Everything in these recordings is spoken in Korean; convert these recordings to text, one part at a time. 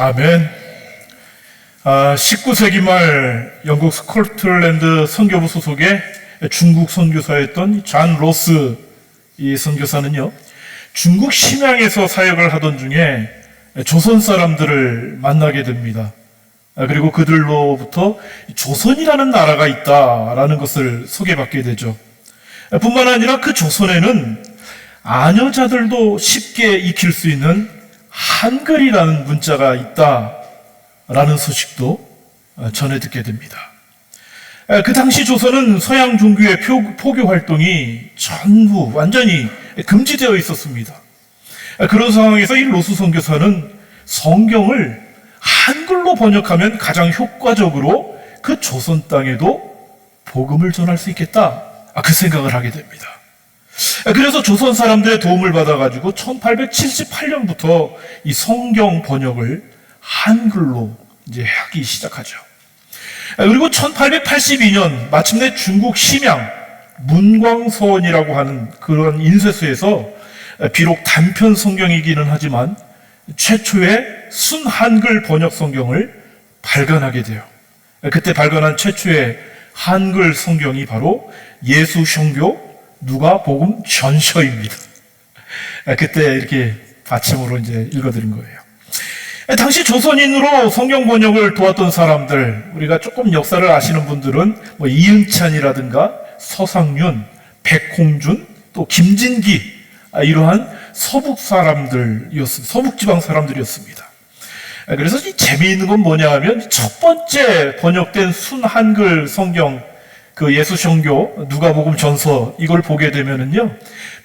아멘. 19세기 말 영국 스코틀랜드 선교부 소속의 중국 선교사였던 잔 로스 이 선교사는요, 중국 심양에서 사역을 하던 중에 조선 사람들을 만나게 됩니다. 그리고 그들로부터 조선이라는 나라가 있다라는 것을 소개받게 되죠. 뿐만 아니라 그 조선에는 아녀자들도 쉽게 익힐 수 있는 한글이라는 문자가 있다라는 소식도 전해 듣게 됩니다. 그 당시 조선은 서양 종교의 포교 활동이 전부 완전히 금지되어 있었습니다. 그런 상황에서 이 로스 선교사는 성경을 한글로 번역하면 가장 효과적으로 그 조선 땅에도 복음을 전할 수 있겠다, 그 생각을 하게 됩니다. 그래서 조선 사람들의 도움을 받아가지고 1878년부터 이 성경 번역을 한글로 이제 하기 시작하죠. 그리고 1882년 마침내 중국 심양 문광서원이라고 하는 그런 인쇄소에서 비록 단편 성경이기는 하지만 최초의 순한글 번역 성경을 발간하게 돼요. 그때 발간한 최초의 한글 성경이 바로 예수성교 누가복음 전서입니다. 그때 이렇게 받침으로 이제 읽어드린 거예요. 당시 조선인으로 성경 번역을 도왔던 사람들, 우리가 조금 역사를 아시는 분들은 이응찬이라든가 서상윤, 백홍준, 또 김진기, 이러한 서북 지방 사람들이었습니다. 그래서 이 재미있는 건 뭐냐 하면 첫 번째 번역된 순한글 성경, 그 예수성교 누가복음 전서, 이걸 보게 되면은요,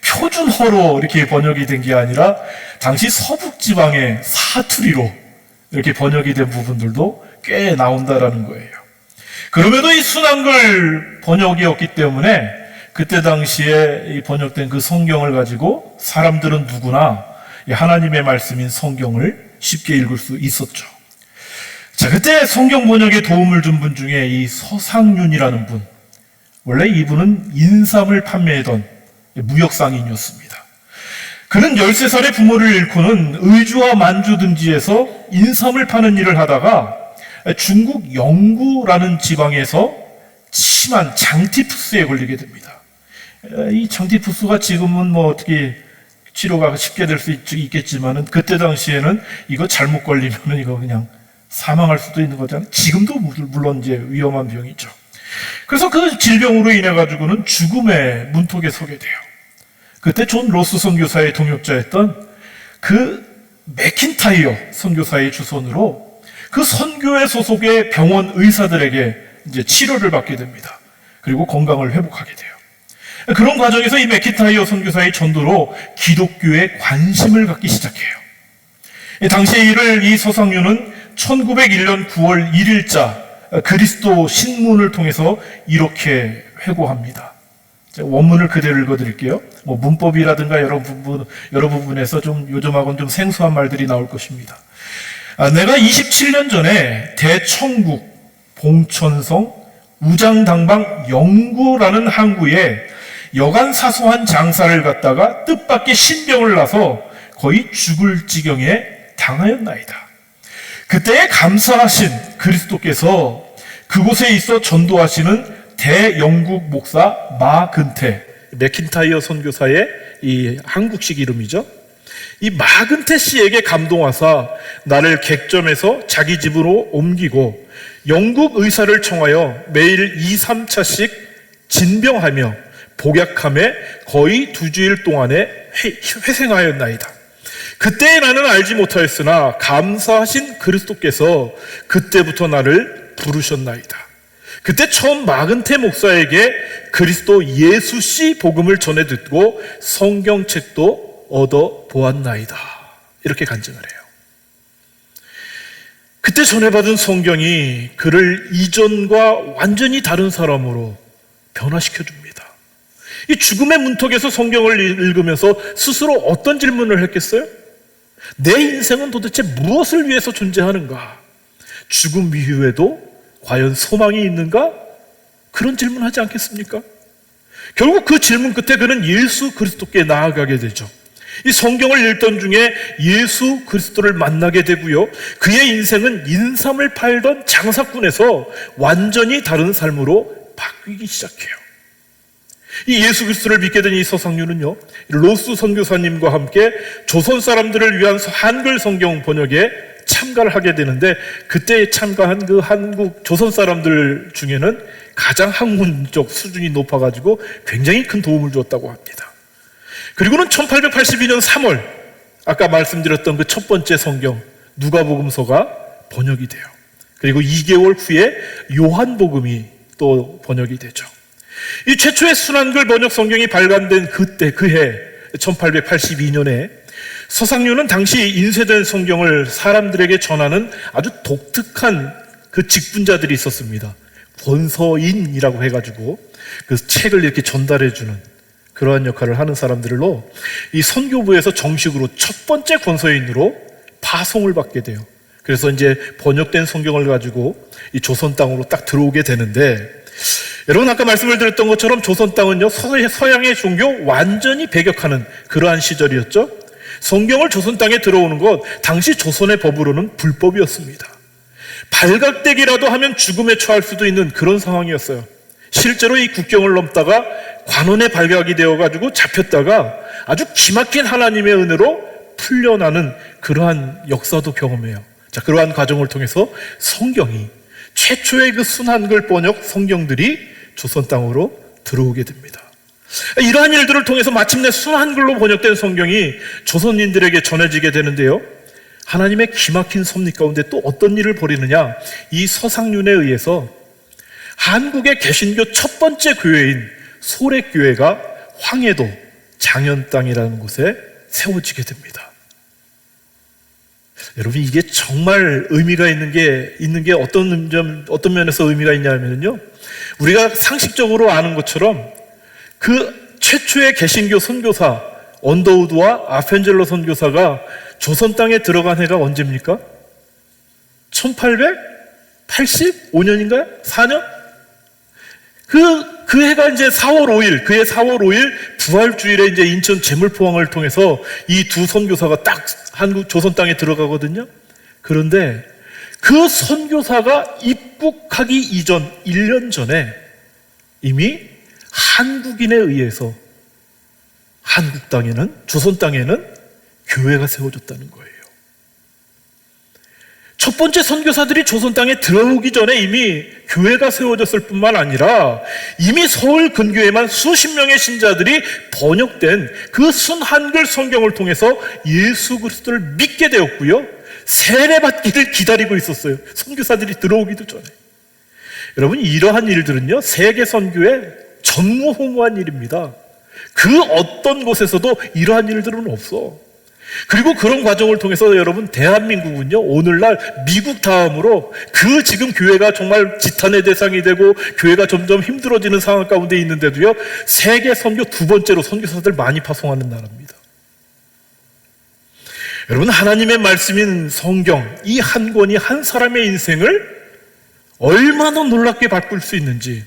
표준어로 이렇게 번역이 된 게 아니라 당시 서북 지방의 사투리로 이렇게 번역이 된 부분들도 꽤 나온다라는 거예요. 그럼에도 이 순한글 번역이었기 때문에 그때 당시에 이 번역된 그 성경을 가지고 사람들은 누구나 하나님의 말씀인 성경을 쉽게 읽을 수 있었죠. 자, 그때 성경 번역에 도움을 준 분 중에 이 서상윤이라는 분, 원래 이분은 인삼을 판매하던 무역상인이었습니다. 그는 13살에 부모를 잃고는 의주와 만주 등지에서 인삼을 파는 일을 하다가 중국 영구라는 지방에서 심한 장티푸스에 걸리게 됩니다. 이 장티푸스가 지금은 어떻게 치료가 쉽게 될 수 있겠지만은 그때 당시에는 이거 잘못 걸리면은 이거 그냥 사망할 수도 있는 거잖아요. 지금도 물론 이제 위험한 병이죠. 그래서 그 질병으로 인해 가지고는 죽음의 문턱에 서게 돼요. 그때 존 로스 선교사의 동역자였던 그 맥킨타이어 선교사의 주선으로 그 선교회 소속의 병원 의사들에게 이제 치료를 받게 됩니다. 그리고 건강을 회복하게 돼요. 그런 과정에서 이 맥킨타이어 선교사의 전도로 기독교에 관심을 갖기 시작해요. 당시의 일을 이 서상윤은 1901년 9월 1일자 그리스도 신문을 통해서 이렇게 회고합니다. 원문을 그대로 읽어드릴게요. 문법이라든가 여러 부분에서 좀 요즘하고는 좀 생소한 말들이 나올 것입니다. 내가 27년 전에 대청국 봉천성 우장당방 영구라는 항구에 여간 사소한 장사를 갔다가 뜻밖의 신병을 나서 거의 죽을 지경에 당하였나이다. 그때에 감사하신 그리스도께서 그곳에 있어 전도하시는 대영국 목사 마근태, 맥킨타이어 선교사의 이 한국식 이름이죠. 이 마근태 씨에게 감동하사 나를 객점에서 자기 집으로 옮기고 영국 의사를 청하여 매일 2, 3차씩 진병하며 복약함에 거의 2주일 동안에 회생하였나이다. 그때 나는 알지 못하였으나 감사하신 그리스도께서 그때부터 나를 부르셨나이다. 그때 처음 마근태 목사에게 그리스도 예수씨 복음을 전해 듣고 성경책도 얻어 보았나이다. 이렇게 간증을 해요. 그때 전해받은 성경이 그를 이전과 완전히 다른 사람으로 변화시켜줍니다. 이 죽음의 문턱에서 성경을 읽으면서 스스로 어떤 질문을 했겠어요? 내 인생은 도대체 무엇을 위해서 존재하는가? 죽음 이후에도 과연 소망이 있는가? 그런 질문하지 않겠습니까? 결국 그 질문 끝에 그는 예수 그리스도께 나아가게 되죠. 이 성경을 읽던 중에 예수 그리스도를 만나게 되고요. 그의 인생은 인삼을 팔던 장사꾼에서 완전히 다른 삶으로 바뀌기 시작해요. 이 예수 그리스도를 믿게 된 이 서상류는요, 로스 선교사님과 함께 조선 사람들을 위한 한글 성경 번역에 참가를 하게 되는데, 그때 참가한 그 한국 조선 사람들 중에는 가장 학문적 수준이 높아가지고 굉장히 큰 도움을 주었다고 합니다. 그리고는 1882년 3월 아까 말씀드렸던 그 첫 번째 성경 누가복음서가 번역이 돼요. 그리고 2개월 후에 요한복음이 또 번역이 되죠. 이 최초의 순한글 번역 성경이 발간된 그때 그해 1882년에 서상류는 당시 인쇄된 성경을 사람들에게 전하는 아주 독특한 그 직분자들이 있었습니다. 권서인이라고 해가지고 그 책을 이렇게 전달해주는 그러한 역할을 하는 사람들로 이 선교부에서 정식으로 첫 번째 권서인으로 파송을 받게 돼요. 그래서 이제 번역된 성경을 가지고 이 조선 땅으로 딱 들어오게 되는데, 여러분 아까 말씀을 드렸던 것처럼 조선 땅은요, 서양의 종교 완전히 배격하는 그러한 시절이었죠. 성경을 조선 땅에 들어오는 것, 당시 조선의 법으로는 불법이었습니다. 발각되기라도 하면 죽음에 처할 수도 있는 그런 상황이었어요. 실제로 이 국경을 넘다가 관원에 발각이 되어가지고 잡혔다가 아주 기막힌 하나님의 은혜로 풀려나는 그러한 역사도 경험해요. 자, 그러한 과정을 통해서 성경이 최초의 그 순한글 번역 성경들이 조선 땅으로 들어오게 됩니다. 이러한 일들을 통해서 마침내 순한글로 번역된 성경이 조선인들에게 전해지게 되는데요. 하나님의 기막힌 섭리 가운데 또 어떤 일을 벌이느냐, 이 서상륜에 의해서 한국의 개신교 첫 번째 교회인 소래교회가 황해도 장현 땅이라는 곳에 세워지게 됩니다. 여러분, 이게 정말 의미가 있는 게 어떤 면에서 의미가 있냐면요, 우리가 상식적으로 아는 것처럼 그 최초의 개신교 선교사 언더우드와 아펜젤러 선교사가 조선 땅에 들어간 해가 언제입니까? 1885년인가요? 4년? 그 해가 이제 4월 5일, 그해 4월 5일 부활주일에 이제 인천 제물포항을 통해서 이 두 선교사가 딱 한국 조선 땅에 들어가거든요. 그런데 그 선교사가 입국하기 이전 1년 전에 이미 한국인에 의해서 한국 땅에는, 조선 땅에는 교회가 세워졌다는 거예요. 첫 번째 선교사들이 조선 땅에 들어오기 전에 이미 교회가 세워졌을 뿐만 아니라 이미 서울 근교에만 수십 명의 신자들이 번역된 그 순한글 성경을 통해서 예수 그리스도를 믿게 되었고요, 세례받기를 기다리고 있었어요. 선교사들이 들어오기도 전에. 여러분, 이러한 일들은요, 세계 선교의 전무후무한 일입니다. 그 어떤 곳에서도 이러한 일들은 없어. 그리고 그런 과정을 통해서 여러분, 대한민국은요, 오늘날 미국 다음으로 그 지금 교회가 정말 지탄의 대상이 되고 교회가 점점 힘들어지는 상황 가운데 있는데도요, 세계 선교 두 번째로 선교사들 많이 파송하는 나라입니다. 여러분, 하나님의 말씀인 성경, 이 한 권이 한 사람의 인생을 얼마나 놀랍게 바꿀 수 있는지,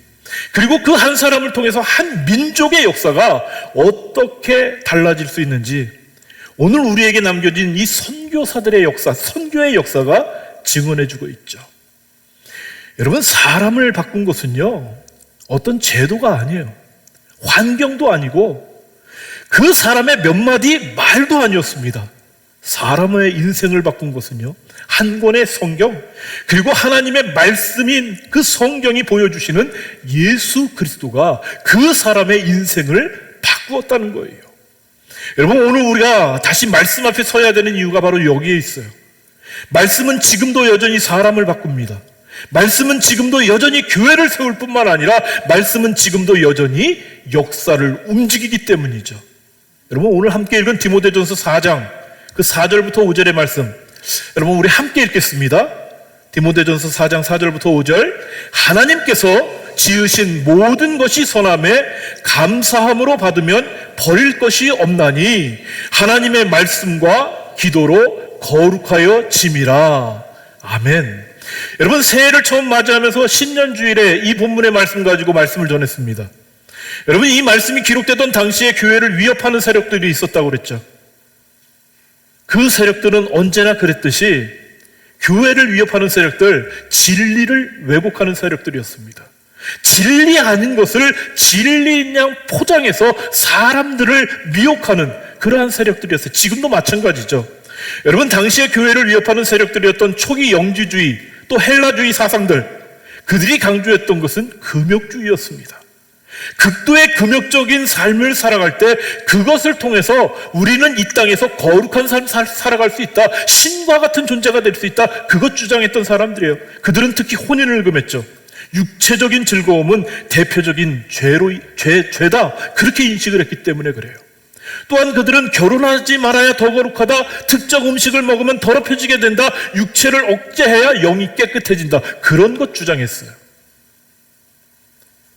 그리고 그 한 사람을 통해서 한 민족의 역사가 어떻게 달라질 수 있는지, 오늘 우리에게 남겨진 이 선교사들의 역사, 선교의 역사가 증언해주고 있죠. 여러분, 사람을 바꾼 것은요, 어떤 제도가 아니에요. 환경도 아니고 그 사람의 몇 마디 말도 아니었습니다. 사람의 인생을 바꾼 것은요, 한 권의 성경, 그리고 하나님의 말씀인 그 성경이 보여주시는 예수 그리스도가 그 사람의 인생을 바꾸었다는 거예요. 여러분, 오늘 우리가 다시 말씀 앞에 서야 되는 이유가 바로 여기에 있어요. 말씀은 지금도 여전히 사람을 바꿉니다. 말씀은 지금도 여전히 교회를 세울 뿐만 아니라 말씀은 지금도 여전히 역사를 움직이기 때문이죠. 여러분, 오늘 함께 읽은 디모데전서 4장 그 4절부터 5절의 말씀, 여러분 우리 함께 읽겠습니다. 디모데전서 4장 4절부터 5절. 하나님께서 지으신 모든 것이 선함에 감사함으로 받으면 버릴 것이 없나니 하나님의 말씀과 기도로 거룩하여 짐이라. 아멘. 여러분, 새해를 처음 맞이하면서 신년주일에 이 본문의 말씀 가지고 말씀을 전했습니다. 여러분, 이 말씀이 기록되던 당시에 교회를 위협하는 세력들이 있었다고 그랬죠. 그 세력들은 언제나 그랬듯이 교회를 위협하는 세력들, 진리를 왜곡하는 세력들이었습니다. 진리 아닌 것을 진리인 양 포장해서 사람들을 미혹하는 그러한 세력들이었어요. 지금도 마찬가지죠. 여러분, 당시에 교회를 위협하는 세력들이었던 초기 영지주의, 또 헬라주의 사상들, 그들이 강조했던 것은 금욕주의였습니다. 극도의 금욕적인 삶을 살아갈 때 그것을 통해서 우리는 이 땅에서 거룩한 삶 살아갈 수 있다, 신과 같은 존재가 될 수 있다, 그것 주장했던 사람들이에요. 그들은 특히 혼인을 금했죠. 육체적인 즐거움은 대표적인 죄다, 그렇게 인식을 했기 때문에 그래요. 또한 그들은 결혼하지 말아야 더 거룩하다, 특정 음식을 먹으면 더럽혀지게 된다, 육체를 억제해야 영이 깨끗해진다, 그런 것 주장했어요.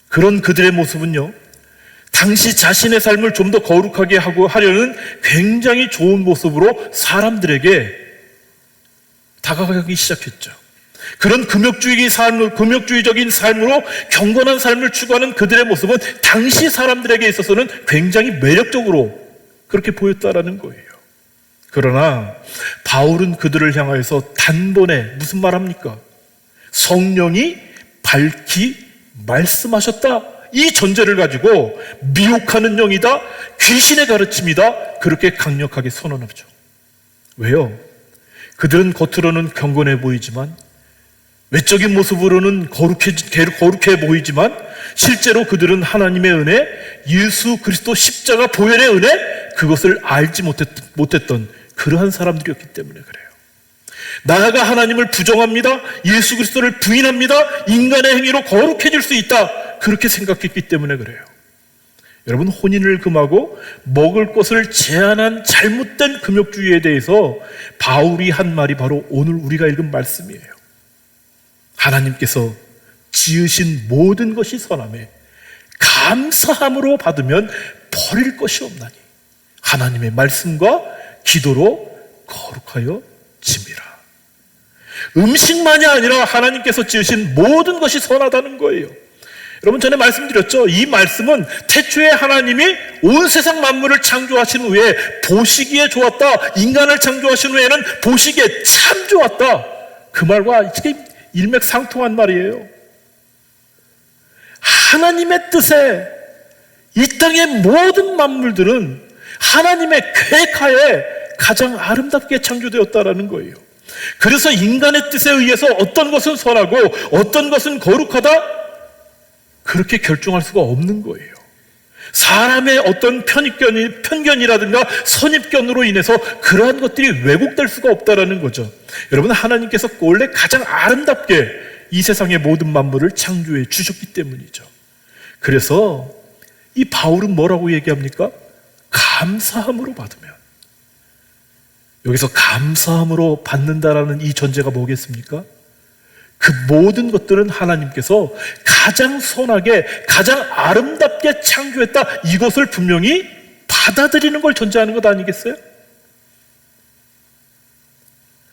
그런 그들의 모습은요, 당시 자신의 삶을 좀 더 거룩하게 하려는 굉장히 좋은 모습으로 사람들에게 다가가기 시작했죠. 그런 금욕주의적인 삶으로 경건한 삶을 추구하는 그들의 모습은 당시 사람들에게 있어서는 굉장히 매력적으로 그렇게 보였다라는 거예요. 그러나 바울은 그들을 향하여서 단번에 무슨 말합니까? 성령이 밝히 말씀하셨다, 이 전제를 가지고 미혹하는 영이다, 귀신의 가르침이다, 그렇게 강력하게 선언하죠. 왜요? 그들은 겉으로는 경건해 보이지만, 외적인 모습으로는 거룩해 보이지만, 실제로 그들은 하나님의 은혜, 예수 그리스도 십자가 보혈의 은혜, 그것을 알지 못했던 그러한 사람들이었기 때문에 그래요. 나아가 하나님을 부정합니다, 예수 그리스도를 부인합니다, 인간의 행위로 거룩해질 수 있다, 그렇게 생각했기 때문에 그래요. 여러분, 혼인을 금하고 먹을 것을 제한한 잘못된 금욕주의에 대해서 바울이 한 말이 바로 오늘 우리가 읽은 말씀이에요. 하나님께서 지으신 모든 것이 선하매 감사함으로 받으면 버릴 것이 없나니 하나님의 말씀과 기도로 거룩하여 짐이라. 음식만이 아니라 하나님께서 지으신 모든 것이 선하다는 거예요. 여러분, 전에 말씀드렸죠. 이 말씀은 태초에 하나님이 온 세상 만물을 창조하신 후에 보시기에 좋았다, 인간을 창조하신 후에는 보시기에 참 좋았다, 그 말과 지금 일맥상통한 말이에요. 하나님의 뜻에 이 땅의 모든 만물들은 하나님의 계획하에 가장 아름답게 창조되었다라는 거예요. 그래서 인간의 뜻에 의해서 어떤 것은 선하고 어떤 것은 거룩하다, 그렇게 결정할 수가 없는 거예요. 사람의 어떤 편견이라든가 선입견으로 인해서 그러한 것들이 왜곡될 수가 없다라는 거죠. 여러분, 하나님께서 원래 가장 아름답게 이 세상의 모든 만물을 창조해 주셨기 때문이죠. 그래서 이 바울은 뭐라고 얘기합니까? 감사함으로 받으면. 여기서 감사함으로 받는다라는 이 전제가 뭐겠습니까? 그 모든 것들은 하나님께서 가장 선하게, 가장 아름답게 창조했다, 이것을 분명히 받아들이는 걸 전제하는 것 아니겠어요?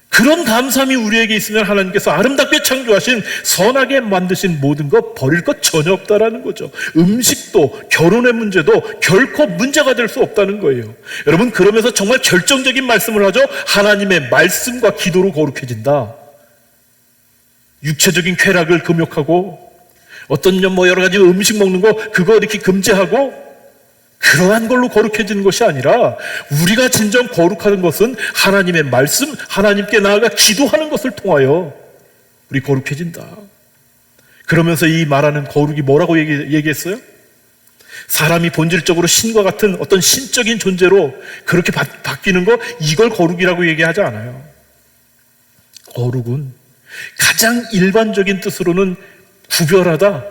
그런 감사함이 우리에게 있으면 하나님께서 아름답게 창조하신, 선하게 만드신 모든 것 버릴 것 전혀 없다라는 거죠. 음식도, 결혼의 문제도 결코 문제가 될 수 없다는 거예요. 여러분, 그러면서 정말 결정적인 말씀을 하죠. 하나님의 말씀과 기도로 거룩해진다. 육체적인 쾌락을 금욕하고 어떤 여러 가지 음식 먹는 거 그거 이렇게 금지하고 그러한 걸로 거룩해지는 것이 아니라 우리가 진정 거룩하는 것은 하나님의 말씀, 하나님께 나아가 기도하는 것을 통하여 우리 거룩해진다. 그러면서 이 말하는 거룩이 뭐라고 얘기했어요? 사람이 본질적으로 신과 같은 어떤 신적인 존재로 그렇게 바뀌는 거, 이걸 거룩이라고 얘기하지 않아요. 거룩은 가장 일반적인 뜻으로는 구별하다,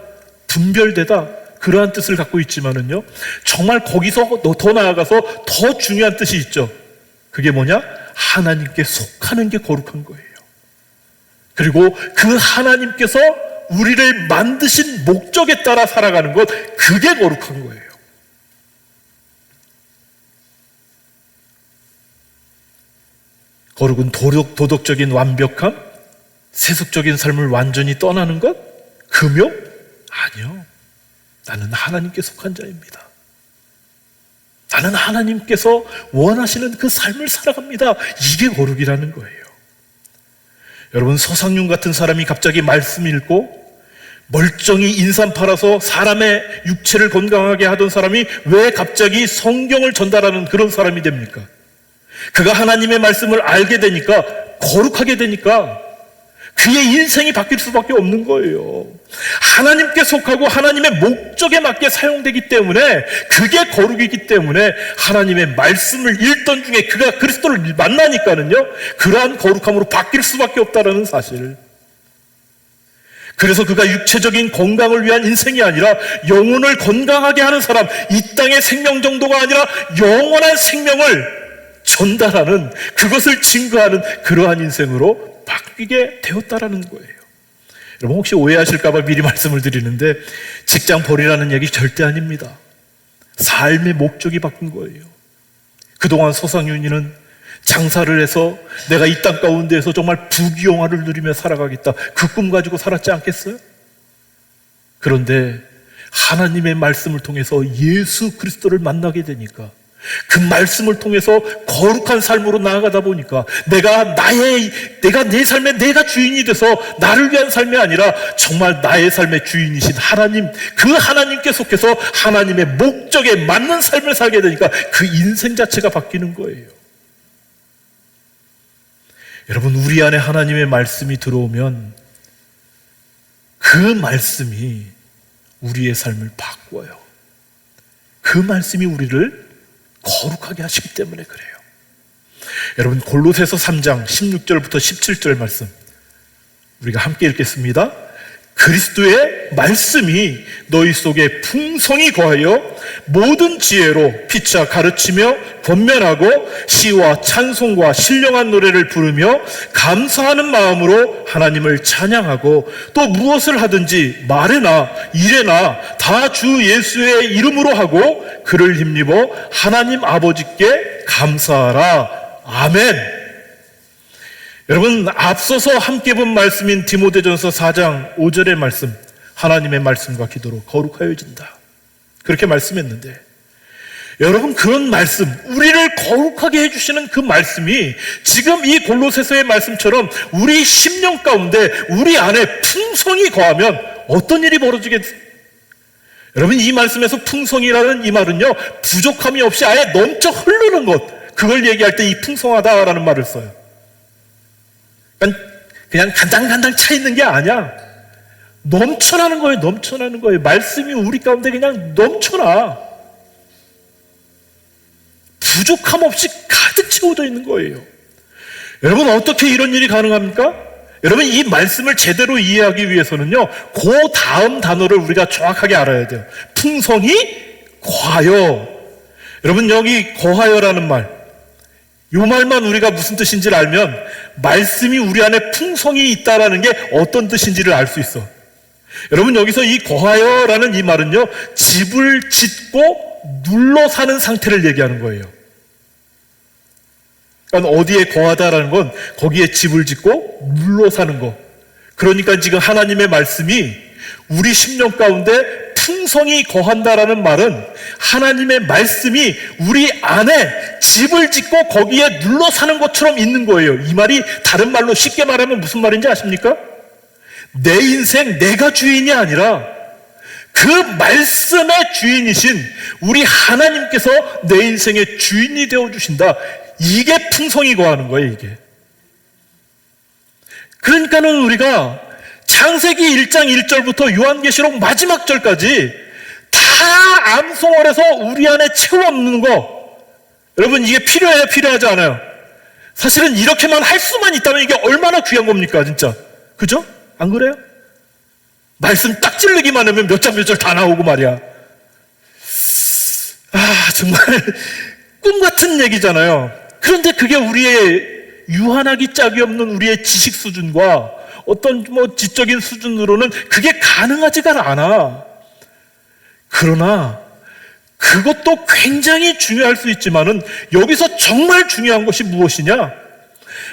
분별되다, 그러한 뜻을 갖고 있지만은요, 정말 거기서 더 나아가서 더 중요한 뜻이 있죠. 그게 뭐냐? 하나님께 속하는 게 거룩한 거예요. 그리고 그 하나님께서 우리를 만드신 목적에 따라 살아가는 것, 그게 거룩한 거예요. 거룩은 도덕적인 완벽함, 세속적인 삶을 완전히 떠나는 것? 금욕? 아니요. 나는 하나님께 속한 자입니다. 나는 나는 하나님께서 원하시는 그 삶을 살아갑니다. 이게 거룩이라는 거예요. 여러분, 서상윤 같은 사람이 갑자기 말씀 읽고 멀쩡히 인삼 팔아서 사람의 육체를 건강하게 하던 사람이 왜 갑자기 성경을 전달하는 그런 사람이 됩니까? 그가 하나님의 말씀을 알게 되니까, 거룩하게 되니까 그의 인생이 바뀔 수밖에 없는 거예요. 하나님께 속하고 하나님의 목적에 맞게 사용되기 때문에, 그게 거룩이기 때문에 하나님의 말씀을 읽던 중에 그가 그리스도를 만나니까는요, 그러한 거룩함으로 바뀔 수밖에 없다는 사실. 그래서 그가 육체적인 건강을 위한 인생이 아니라 영혼을 건강하게 하는 사람, 이 땅의 생명 정도가 아니라 영원한 생명을 전달하는, 그것을 증거하는 그러한 인생으로 바뀌게 되었다라는 거예요. 여러분, 혹시 오해하실까 봐 미리 말씀을 드리는데, 직장 버리라는 얘기 절대 아닙니다. 삶의 목적이 바뀐 거예요. 그동안 서상윤이는 장사를 해서 내가 이 땅 가운데에서 정말 부귀영화를 누리며 살아가겠다, 그 꿈 가지고 살았지 않겠어요? 그런데 하나님의 말씀을 통해서 예수 그리스도를 만나게 되니까, 그 말씀을 통해서 거룩한 삶으로 나아가다 보니까 내가 내 삶의 내가 주인이 돼서 나를 위한 삶이 아니라 정말 나의 삶의 주인이신 하나님, 그 하나님께 속해서 하나님의 목적에 맞는 삶을 살게 되니까 그 인생 자체가 바뀌는 거예요. 여러분, 우리 안에 하나님의 말씀이 들어오면 그 말씀이 우리의 삶을 바꿔요. 그 말씀이 우리를 거룩하게 하시기 때문에 그래요. 여러분, 골로새서 3장 16절부터 17절 말씀 우리가 함께 읽겠습니다. 그리스도의 말씀이 너희 속에 풍성히 거하여 모든 지혜로 피차 가르치며 권면하고 시와 찬송과 신령한 노래를 부르며 감사하는 마음으로 하나님을 찬양하고, 또 무엇을 하든지 말에나 일에나 다 주 예수의 이름으로 하고 그를 힘입어 하나님 아버지께 감사하라. 아멘. 여러분, 앞서서 함께 본 말씀인 디모데전서 4장 5절의 말씀, 하나님의 말씀과 기도로 거룩하여진다, 그렇게 말씀했는데, 여러분, 그런 말씀, 우리를 거룩하게 해주시는 그 말씀이 지금 이 골로새서의 말씀처럼 우리 심령 가운데, 우리 안에 풍성이 거하면 어떤 일이 벌어지겠어요? 여러분, 이 말씀에서 풍성이라는 이 말은요, 부족함이 없이 아예 넘쳐 흐르는 것, 그걸 얘기할 때 이 풍성하다라는 말을 써요. 그냥 간당간당 차 있는 게 아니야. 넘쳐나는 거예요. 넘쳐나는 거예요. 말씀이 우리 가운데 그냥 넘쳐나. 부족함 없이 가득 채워져 있는 거예요. 여러분, 어떻게 이런 일이 가능합니까? 여러분, 이 말씀을 제대로 이해하기 위해서는요, 그 다음 단어를 우리가 정확하게 알아야 돼요. 풍성이 거하여. 여러분, 여기 거하여라는 말, 이 말만 우리가 무슨 뜻인지를 알면 말씀이 우리 안에 풍성이 있다라는 게 어떤 뜻인지를 알 수 있어. 여러분, 여기서 이 거하여라는 이 말은요, 집을 짓고 눌러 사는 상태를 얘기하는 거예요. 그러니까 어디에 거하다라는 건 거기에 집을 짓고 눌러 사는 거. 그러니까 지금 하나님의 말씀이 우리 심령 가운데 풍성이 거한다라는 말은 하나님의 말씀이 우리 안에 집을 짓고 거기에 눌러 사는 것처럼 있는 거예요. 이 말이 다른 말로 쉽게 말하면 무슨 말인지 아십니까? 내 인생 내가 주인이 아니라 그 말씀의 주인이신 우리 하나님께서 내 인생의 주인이 되어주신다. 이게 풍성이 거하는 거예요, 이게. 그러니까는 우리가 창세기 1장 1절부터 요한계시록 마지막 절까지 다 암송월에서 우리 안에 채워넣는 거, 여러분, 이게 필요해요, 필요하지 않아요? 사실은 이렇게만 할 수만 있다면 이게 얼마나 귀한 겁니까, 진짜. 그죠? 안 그래요? 말씀 딱 찌르기만 하면 몇 장 몇 절 다 나오고 말이야. 정말 꿈 같은 얘기잖아요. 그런데 그게 우리의 유한하기 짝이 없는 우리의 지식 수준과 어떤 지적인 수준으로는 그게 가능하지가 않아. 그러나 그것도 굉장히 중요할 수 있지만은 여기서 정말 중요한 것이 무엇이냐?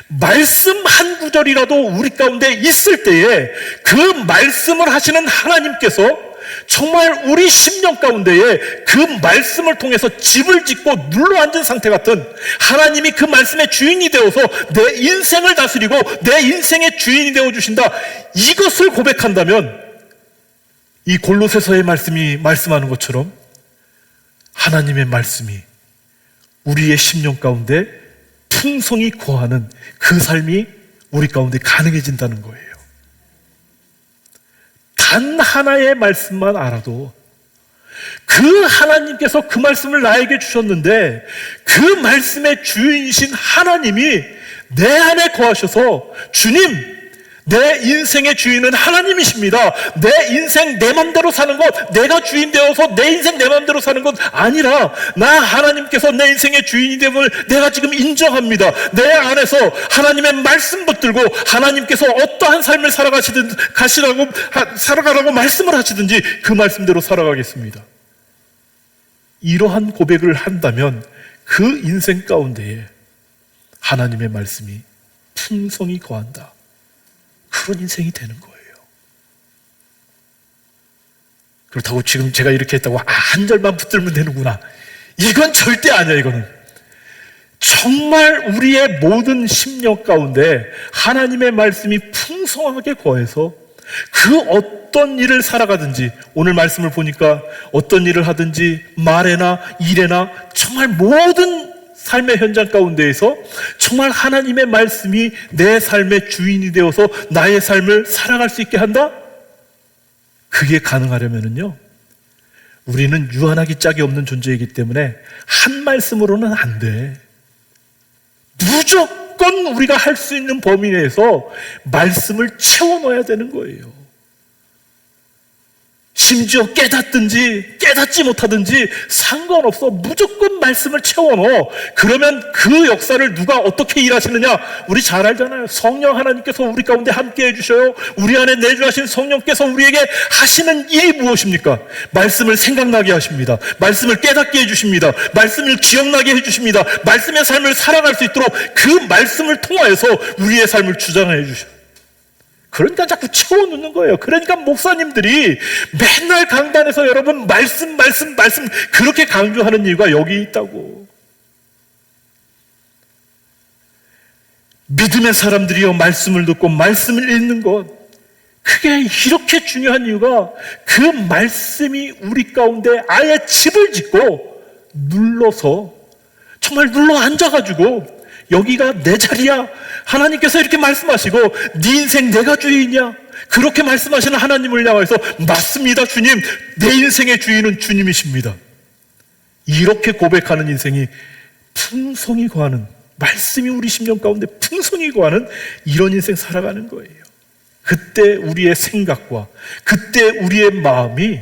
말씀 한 구절이라도 우리 가운데 있을 때에 그 말씀을 하시는 하나님께서 정말 우리 심령 가운데에 그 말씀을 통해서 집을 짓고 눌러앉은 상태 같은, 하나님이 그 말씀의 주인이 되어서 내 인생을 다스리고 내 인생의 주인이 되어주신다, 이것을 고백한다면 이 골로새서의 말씀이 말씀하는 것처럼 하나님의 말씀이 우리의 심령 가운데 풍성히 거하는 그 삶이 우리 가운데 가능해진다는 거예요. 단 하나의 말씀만 알아도 그 하나님께서 그 말씀을 나에게 주셨는데 그 말씀의 주인이신 하나님이 내 안에 거하셔서, 주님, 내 인생의 주인은 하나님이십니다. 내 인생 내 맘대로 사는 것, 내가 주인 되어서 내 인생 내 맘대로 사는 것 아니라 나 하나님께서 내 인생의 주인이 됨을 내가 지금 인정합니다. 내 안에서 하나님의 말씀 붙들고 하나님께서 어떠한 삶을 살아가라고 말씀을 하시든지 그 말씀대로 살아가겠습니다. 이러한 고백을 한다면 그 인생 가운데에 하나님의 말씀이 풍성히 거한다, 그런 인생이 되는 거예요. 그렇다고 지금 제가 이렇게 했다고 한 절만 붙들면 되는구나, 이건 절대 아니야. 이거는 정말 우리의 모든 심령 가운데 하나님의 말씀이 풍성하게 거해서 그 어떤 일을 살아가든지, 오늘 말씀을 보니까 어떤 일을 하든지 말에나 일에나 정말 모든 삶의 현장 가운데에서 정말 하나님의 말씀이 내 삶의 주인이 되어서 나의 삶을 살아갈 수 있게 한다? 그게 가능하려면요, 우리는 유한하기 짝이 없는 존재이기 때문에 한 말씀으로는 안 돼. 무조건 우리가 할 수 있는 범위 내에서 말씀을 채워 넣어야 되는 거예요. 심지어 깨닫든지 깨닫지 못하든지 상관없어. 무조건 말씀을 채워넣어. 그러면 그 역사를 누가 어떻게 일하시느냐? 우리 잘 알잖아요. 성령 하나님께서 우리 가운데 함께 해주셔요. 우리 안에 내주하신 성령께서 우리에게 하시는 일이 무엇입니까? 말씀을 생각나게 하십니다. 말씀을 깨닫게 해주십니다. 말씀을 기억나게 해주십니다. 말씀의 삶을 살아갈 수 있도록 그 말씀을 통하여서 우리의 삶을 주장해 주셔요. 그러니까 자꾸 채워놓는 거예요. 그러니까 목사님들이 맨날 강단에서 여러분 말씀 그렇게 강조하는 이유가 여기 있다고. 믿음의 사람들이여 말씀을 듣고 말씀을 읽는 것, 그게 이렇게 중요한 이유가 그 말씀이 우리 가운데 아예 집을 짓고 눌러서 정말 눌러 앉아가지고 여기가 내 자리야, 하나님께서 이렇게 말씀하시고 네 인생 내가 주인이야, 그렇게 말씀하시는 하나님을 향해서 맞습니다 주님, 내 인생의 주인은 주님이십니다, 이렇게 고백하는 인생이 풍성히 거하는, 말씀이 우리 심령 가운데 풍성히 거하는 이런 인생 살아가는 거예요. 그때 우리의 생각과 그때 우리의 마음이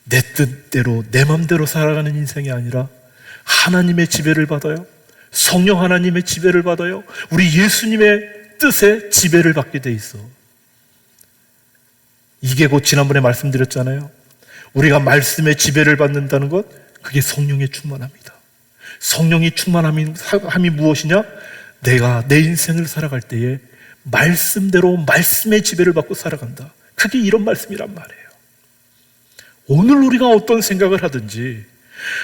내 뜻대로 내 맘대로 살아가는 인생이 아니라 하나님의 지배를 받아요. 성령 하나님의 지배를 받아요. 우리 예수님의 뜻에 지배를 받게 돼 있어. 이게 곧 지난번에 말씀드렸잖아요. 우리가 말씀의 지배를 받는다는 것, 그게 성령의 충만함이다. 성령이 충만함이 무엇이냐? 내가 내 인생을 살아갈 때에 말씀대로 말씀의 지배를 받고 살아간다. 그게 이런 말씀이란 말이에요. 오늘 우리가 어떤 생각을 하든지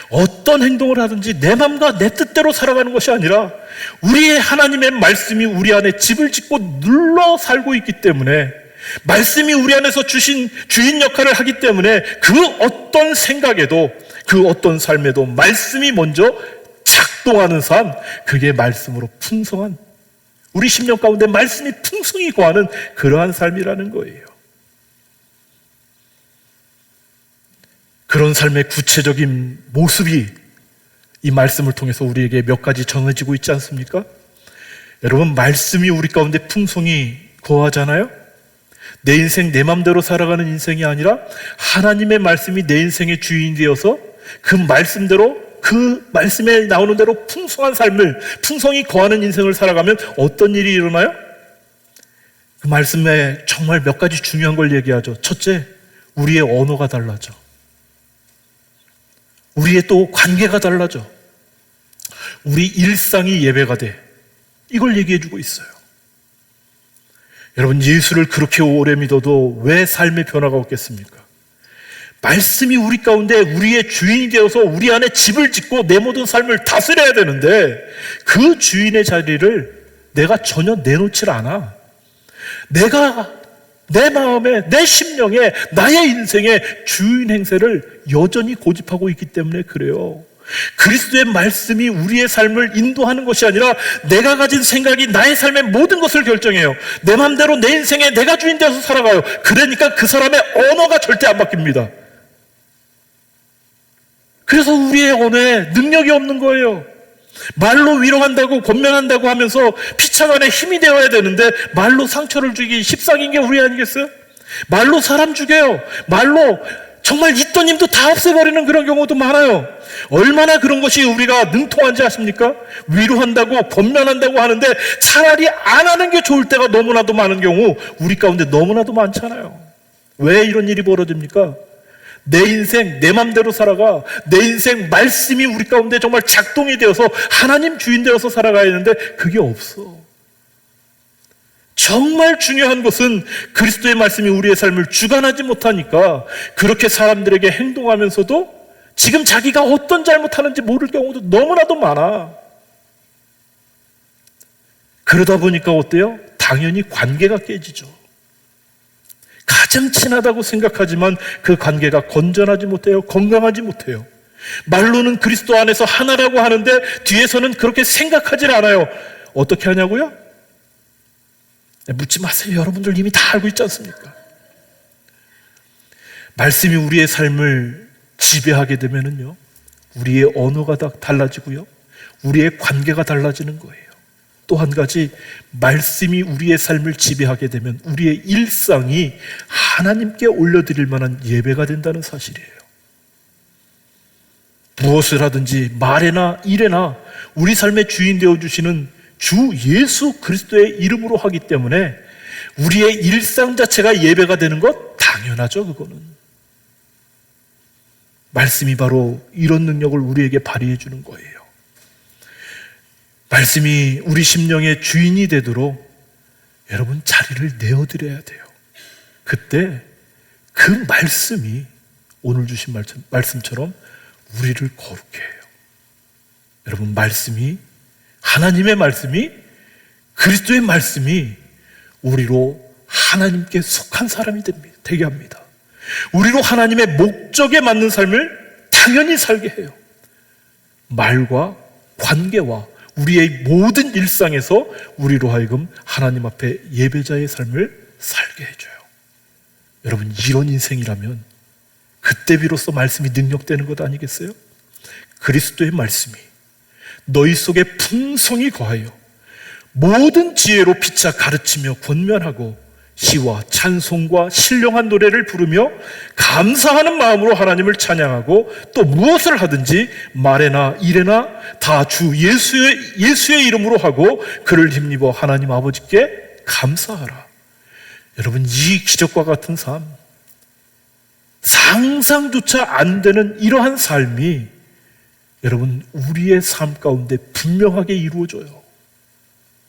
어떤 행동을 하든지 내 마음과 내 뜻대로 살아가는 것이 아니라 우리의 하나님의 말씀이 우리 안에 집을 짓고 눌러 살고 있기 때문에, 말씀이 우리 안에서 주신 주인 역할을 하기 때문에 그 어떤 생각에도 그 어떤 삶에도 말씀이 먼저 작동하는 삶, 그게 말씀으로 풍성한, 우리 심령 가운데 말씀이 풍성히 거하는 그러한 삶이라는 거예요. 그런 삶의 구체적인 모습이 이 말씀을 통해서 우리에게 몇 가지 전해지고 있지 않습니까? 여러분, 말씀이 우리 가운데 풍성히 거하잖아요? 내 인생 내 맘대로 살아가는 인생이 아니라 하나님의 말씀이 내 인생의 주인이 되어서 그 말씀대로, 그 말씀에 나오는 대로 풍성한 삶을, 풍성히 거하는 인생을 살아가면 어떤 일이 일어나요? 그 말씀에 정말 몇 가지 중요한 걸 얘기하죠. 첫째, 우리의 언어가 달라져. 우리의 또 관계가 달라져. 우리 일상이 예배가 돼. 이걸 얘기해주고 있어요. 여러분, 예수를 그렇게 오래 믿어도 왜 삶의 변화가 없겠습니까? 말씀이 우리 가운데 우리의 주인이 되어서 우리 안에 집을 짓고 내 모든 삶을 다스려야 되는데 그 주인의 자리를 내가 전혀 내놓질 않아. 내가 내 마음에, 내 심령에, 나의 인생에 주인 행세를 여전히 고집하고 있기 때문에 그래요. 그리스도의 말씀이 우리의 삶을 인도하는 것이 아니라 내가 가진 생각이 나의 삶의 모든 것을 결정해요. 내 마음대로 내 인생에 내가 주인 되어서 살아가요. 그러니까 그 사람의 언어가 절대 안 바뀝니다. 그래서 우리의 언어에 능력이 없는 거예요. 말로 위로한다고 권면한다고 하면서 피차간에 힘이 되어야 되는데 말로 상처를 주기 십상인 게 우리 아니겠어요? 말로 사람 죽여요. 말로 정말 있던 힘도 다 없애버리는 그런 경우도 많아요. 얼마나 그런 것이 우리가 능통한지 아십니까? 위로한다고 권면한다고 하는데 차라리 안 하는 게 좋을 때가 너무나도 많은 경우 우리 가운데 너무나도 많잖아요. 왜 이런 일이 벌어집니까? 내 인생 내 맘대로 살아가. 내 인생 말씀이 우리 가운데 정말 작동이 되어서 하나님 주인 되어서 살아가야 하는데 그게 없어. 정말 중요한 것은 그리스도의 말씀이 우리의 삶을 주관하지 못하니까 그렇게 사람들에게 행동하면서도 지금 자기가 어떤 잘못하는지 모를 경우도 너무나도 많아. 그러다 보니까 어때요? 당연히 관계가 깨지죠. 가장 친하다고 생각하지만 그 관계가 건전하지 못해요. 건강하지 못해요. 말로는 그리스도 안에서 하나라고 하는데 뒤에서는 그렇게 생각하질 않아요. 어떻게 하냐고요? 묻지 마세요. 여러분들 이미 다 알고 있지 않습니까? 말씀이 우리의 삶을 지배하게 되면은요, 우리의 언어가 다 달라지고요, 우리의 관계가 달라지는 거예요. 또 한 가지, 말씀이 우리의 삶을 지배하게 되면 우리의 일상이 하나님께 올려드릴 만한 예배가 된다는 사실이에요. 무엇을 하든지 말에나 일에나 우리 삶의 주인 되어주시는 주 예수 그리스도의 이름으로 하기 때문에 우리의 일상 자체가 예배가 되는 것 당연하죠. 그거는 말씀이 바로 이런 능력을 우리에게 발휘해 주는 거예요. 말씀이 우리 심령의 주인이 되도록 여러분 자리를 내어드려야 돼요. 그때 그 말씀이 오늘 주신 말씀처럼 우리를 거룩해 해요. 여러분, 말씀이, 하나님의 말씀이, 그리스도의 말씀이 우리로 하나님께 속한 사람이 되게 합니다. 우리로 하나님의 목적에 맞는 삶을 당연히 살게 해요. 말과 관계와 우리의 모든 일상에서 우리로 하여금 하나님 앞에 예배자의 삶을 살게 해줘요. 여러분, 이런 인생이라면 그때 비로소 말씀이 능력되는 것 아니겠어요? 그리스도의 말씀이 너희 속에 풍성히 거하여 모든 지혜로 피차 가르치며 권면하고 시와 찬송과 신령한 노래를 부르며 감사하는 마음으로 하나님을 찬양하고 또 무엇을 하든지 말에나 일에나 다 주 예수의 이름으로 하고 그를 힘입어 하나님 아버지께 감사하라. 여러분, 이 기적과 같은 삶, 상상조차 안 되는 이러한 삶이 여러분 우리의 삶 가운데 분명하게 이루어져요.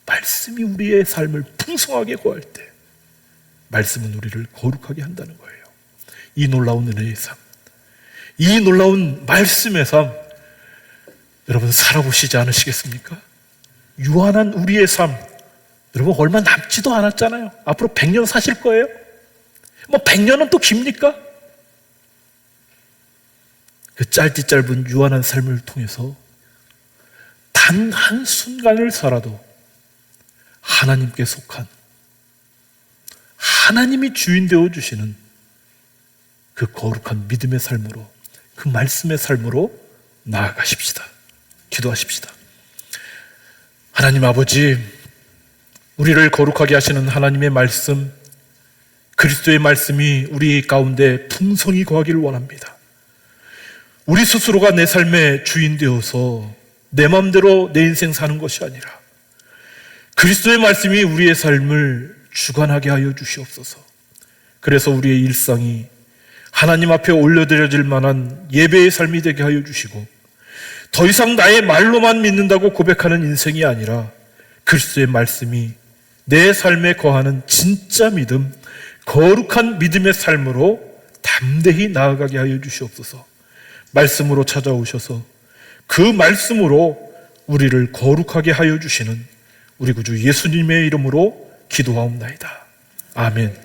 말씀이 우리의 삶을 풍성하게 거할 때 말씀은 우리를 거룩하게 한다는 거예요. 이 놀라운 은혜의 삶, 이 놀라운 말씀의 삶, 여러분 살아보시지 않으시겠습니까? 유한한 우리의 삶, 여러분 얼마 남지도 않았잖아요. 앞으로 100년 사실 거예요? 뭐 100년은 또 깁니까? 그 짧은 유한한 삶을 통해서 단 한순간을 살아도 하나님께 속한, 하나님이 주인 되어주시는 그 거룩한 믿음의 삶으로, 그 말씀의 삶으로 나아가십시다. 기도하십시다. 하나님 아버지, 우리를 거룩하게 하시는 하나님의 말씀, 그리스도의 말씀이 우리 가운데 풍성히 거하기를 원합니다. 우리 스스로가 내 삶의 주인 되어서 내 마음대로 내 인생 사는 것이 아니라 그리스도의 말씀이 우리의 삶을 주관하게 하여 주시옵소서. 그래서 우리의 일상이 하나님 앞에 올려드려질 만한 예배의 삶이 되게 하여 주시고 더 이상 나의 말로만 믿는다고 고백하는 인생이 아니라 그리스도의 말씀이 내 삶에 거하는 진짜 믿음, 거룩한 믿음의 삶으로 담대히 나아가게 하여 주시옵소서. 말씀으로 찾아오셔서 그 말씀으로 우리를 거룩하게 하여 주시는 우리 구주 예수님의 이름으로 기도하옵나이다. 아멘.